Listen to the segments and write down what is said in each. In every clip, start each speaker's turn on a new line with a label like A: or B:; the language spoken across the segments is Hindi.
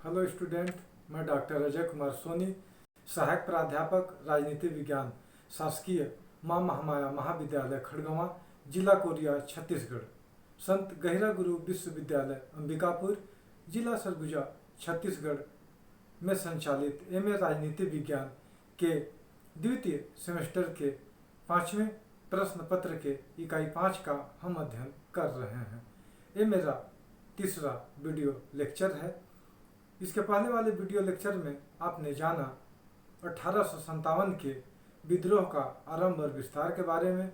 A: हेलो स्टूडेंट, मैं डॉक्टर अजय कुमार सोनी, सहायक प्राध्यापक राजनीति विज्ञान, शासकीय मां महामाया महाविद्यालय खड़गवां, जिला कोरिया, छत्तीसगढ़। संत गहिरा गुरु विश्वविद्यालय अंबिकापुर, जिला सरगुजा, छत्तीसगढ़ में संचालित एमए राजनीति विज्ञान के द्वितीय सेमेस्टर के 5वें प्रश्न पत्र के इकाई 5 का हम अध्ययन कर रहे हैं। ये मेरा तीसरा वीडियो लेक्चर है। इसके पहले वाले वीडियो लेक्चर में आपने जाना 1857 के विद्रोह का आरंभ और विस्तार के बारे में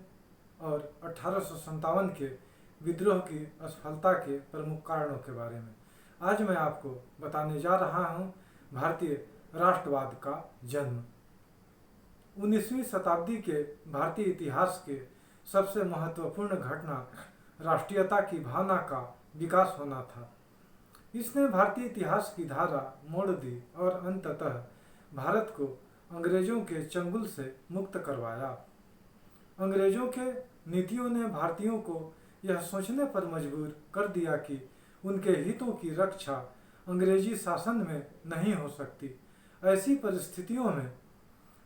A: और 1857 के विद्रोह की असफलता के प्रमुख कारणों के बारे में। आज मैं आपको बताने जा रहा हूं भारतीय राष्ट्रवाद का जन्म। 19वीं शताब्दी के भारतीय इतिहास के सबसे महत्वपूर्ण घटना राष्ट्रीयता की भावना का विकास होना था। इसने भारतीय इतिहास की धारा मोड़ दी और अंततः भारत को अंग्रेजों के चंगुल से मुक्त करवाया। अंग्रेजों के नीतियों ने भारतीयों को यह सोचने पर मजबूर कर दिया कि उनके हितों की रक्षा अंग्रेजी शासन में नहीं हो सकती। ऐसी परिस्थितियों में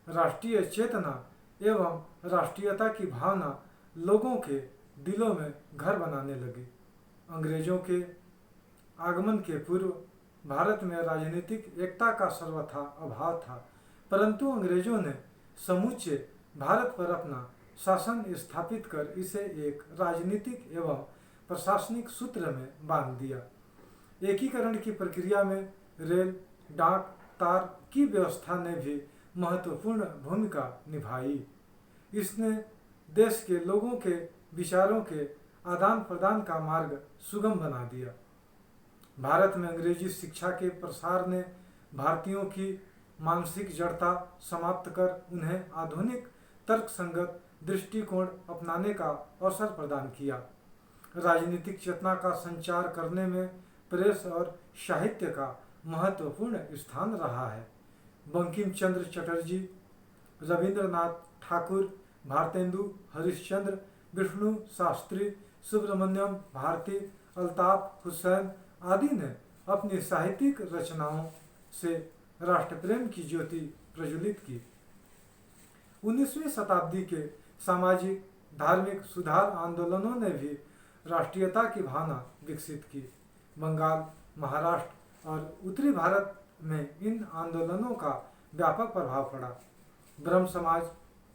A: राष्ट्रीय चेतना एवं राष्ट्रीयता की भावना लोगों के दिलों में घर बनाने लगी। अंग्रेजों के आगमन के पूर्व भारत में राजनीतिक एकता का सर्वथा अभाव था, परंतु अंग्रेजों ने समूचे भारत पर अपना शासन स्थापित कर इसे एक राजनीतिक एवं प्रशासनिक सूत्र में बांध दिया। एकीकरण की प्रक्रिया में रेल, डाक, तार की व्यवस्था ने भी महत्वपूर्ण भूमिका निभाई। इसने देश के लोगों के विचारों के आदान प्रदान का मार्ग सुगम बना दिया। भारत में अंग्रेजी शिक्षा के प्रसार ने भारतीयों की मानसिक जड़ता समाप्त कर उन्हें आधुनिक तर्कसंगत दृष्टिकोण अपनाने का अवसर प्रदान किया। राजनीतिक चेतना का संचार करने में प्रेस और साहित्य का महत्वपूर्ण स्थान रहा है। बंकिम चंद्र चटर्जी, रविंद्रनाथ ठाकुर, भारतेंदु हरिश्चंद्र, विष्णु शास्त्री, सुब्रमण्यम भारती, अल्ताफ हुसैन आदि ने अपनी साहित्यिक रचनाओं से राष्ट्रप्रेम की ज्योति प्रज्वलित की। 19वीं शताब्दी के सामाजिक धार्मिक सुधार आंदोलनों ने भी राष्ट्रीयता की भावना विकसित की। बंगाल, महाराष्ट्र और उत्तरी भारत में इन आंदोलनों का व्यापक प्रभाव पड़ा। ब्रह्म समाज,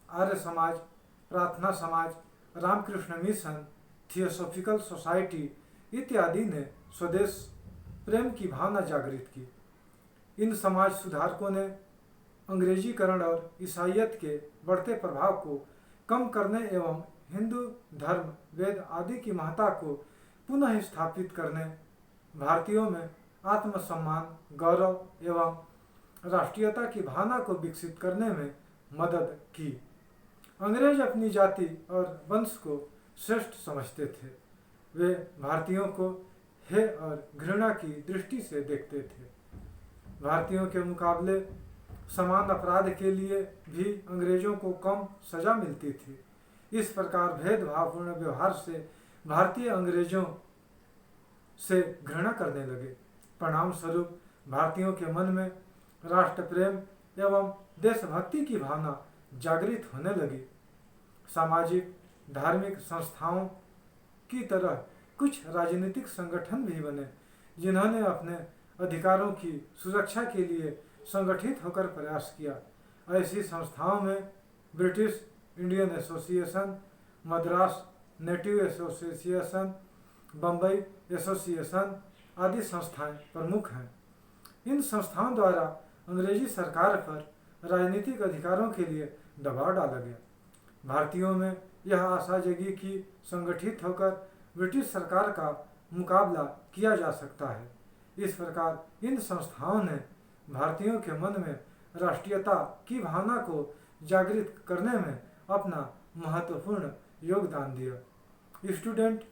A: आर्य समाज, प्रार्थना समाज, रामकृष्ण मिशन, थियोसॉफिकल सोसाइटी इत्यादि ने स्वदेश प्रेम की भावना जागृत की। इन समाज सुधारकों ने अंग्रेजीकरण और ईसाईयत के बढ़ते प्रभाव को कम करने एवं हिंदू धर्म, वेद आदि की महत्ता को पुनः स्थापित करने, भारतीयों में आत्मसम्मान, गौरव एवं राष्ट्रीयता की भावना को विकसित करने में मदद की। अंग्रेज अपनी जाति और वंश को श्रेष्ठ समझते थे। वे भारतीयों को हे और घृणा की दृष्टि से देखते थे। भारतीयों के मुकाबले समान अपराध के लिए भी अंग्रेजों को कम सजा मिलती थी। इस प्रकार भेदभावपूर्ण व्यवहार से भारतीय अंग्रेजों से घृणा करने लगे। परिणाम स्वरूप भारतीयों के मन में राष्ट्र प्रेम एवं देशभक्ति की भावना जागृत होने लगी। सामाजिक धार्मिक संस्थाओं की तरह कुछ राजनीतिक संगठन भी बने, जिन्होंने अपने अधिकारों की सुरक्षा के लिए संगठित होकर प्रयास किया। ऐसी संस्थाओं में British Indian association, Madras native association, Bombay association आदि संस्थाएं प्रमुख हैं। इन संस्थाओं द्वारा अंग्रेजी सरकार पर राजनीतिक अधिकारों के लिए दबाव डाला गया। भारतीयों में यह आशा जगी कि संगठित होकर ब्रिटिश सरकार का मुकाबला किया जा सकता है। इस प्रकार इन संस्थाओं ने भारतीयों के मन में राष्ट्रीयता की भावना को जागृत करने में अपना महत्वपूर्ण योगदान दिया। स्टूडेंट,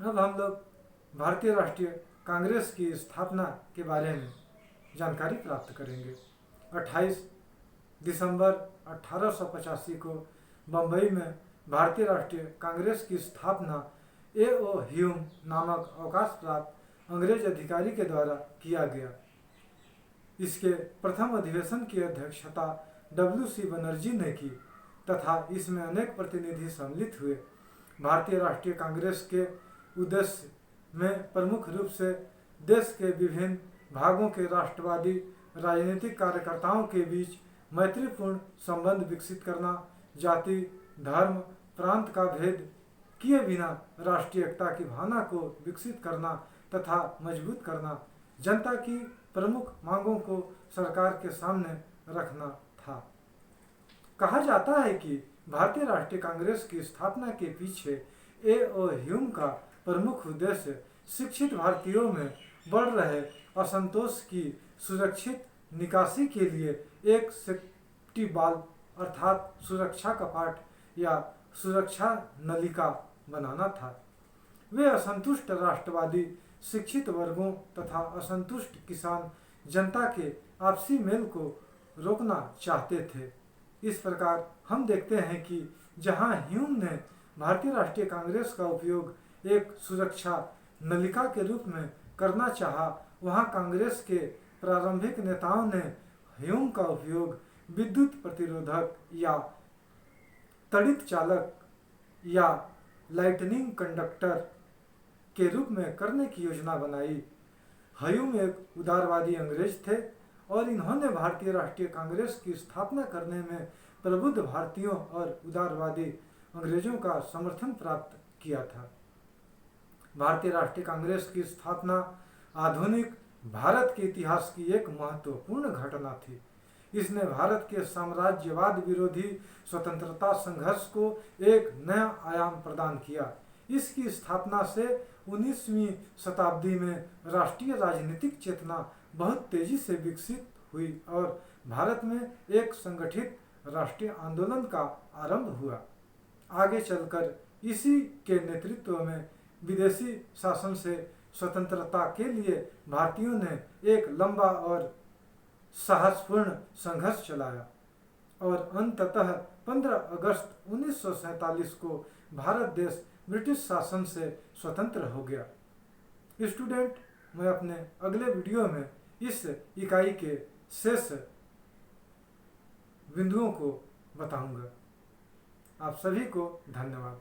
A: अब हम लोग भारतीय राष्ट्रीय कांग्रेस की स्थापना के बारे में जानकारी प्राप्त करेंगे। 28 दिसंबर 1885 को बम्बई में भारतीय राष्ट्रीय कांग्रेस की स्थापना ए.ओ. ह्यूम नामक अवकाश प्राप्त अंग्रेज अधिकारी के द्वारा किया गया। इसके प्रथम अधिवेशन की अध्यक्षता WC बनर्जी ने की तथा इसमें अनेक प्रतिनिधि सम्मिलित हुए। भारतीय राष्ट्रीय कांग्रेस के उद्देश्य में प्रमुख रूप से देश के विभिन्न भागों के राष्ट्रवादी राजनीतिक कार्यकर्ताओं के बीच मैत्रीपूर्ण संबंध विकसित करना, जाति, धर्म, प्रांत का भेद किए बिना राष्ट्रीय एकता की भावना को विकसित करना तथा मजबूत करना, जनता की प्रमुख मांगों को सरकार के सामने रखना था। कहा जाता है कि भारतीय राष्ट्रीय कांग्रेस की स्थापना के पीछे A.O. ह्यूम का प्रमुख उद्देश्य शिक्षित भारतीयों में बढ़ रहे असंतोष की सुरक्षित निकासी के लिए एक सेफ्टी वाल्व अर्थात सुरक्षा कपाट या सुरक्षा नलिका बनाना था। वे असंतुष्ट राष्ट्रवादी शिक्षित वर्गों तथा असंतुष्ट किसान जनता के आपसी मेल को रोकना चाहते थे। इस प्रकार हम देखते हैं कि जहां ह्यूम ने भारतीय राष्ट्रीय कांग्रेस का उपयोग एक सुरक्षा नलिका के रूप में करना चाहा, वहां कांग्रेस के प्रारंभिक नेताओं ने ह्यूम का उपयोग विद्युत प्रतिरोधक या तड़ित चालक या लाइटनिंग कंडक्टर के रूप में करने की योजना बनाई। ह्यूम एक उदारवादी अंग्रेज थे और इन्होंने भारतीय राष्ट्रीय कांग्रेस की स्थापना करने में प्रबुद्ध भारतीयों और उदारवादी अंग्रेजों का समर्थन प्राप्त किया था। भारतीय राष्ट्रीय कांग्रेस की स्थापना आधुनिक भारत के इतिहास की एक महत्वपूर्ण घटना थी। इसने भारत के साम्राज्यवाद विरोधी स्वतंत्रता संघर्ष को एक नया आयाम प्रदान किया। इसकी स्थापना से 19वीं शताब्दी में राष्ट्रीय राजनीतिक चेतना बहुत तेजी से विकसित हुई और भारत में एक संगठित राष्ट्रीय आंदोलन का आरंभ हुआ। आगे चलकर इसी के नेतृत्व में विदेशी शासन से स्वतंत्रता के लिए भारतीयों ने एक लंबा और साहसपूर्ण संघर्ष चलाया और अंततः 15 अगस्त 1947 को भारत देश ब्रिटिश शासन से स्वतंत्र हो गया। स्टूडेंट, मैं अपने अगले वीडियो में इस इकाई के शेष बिंदुओं को बताऊंगा। आप सभी को धन्यवाद।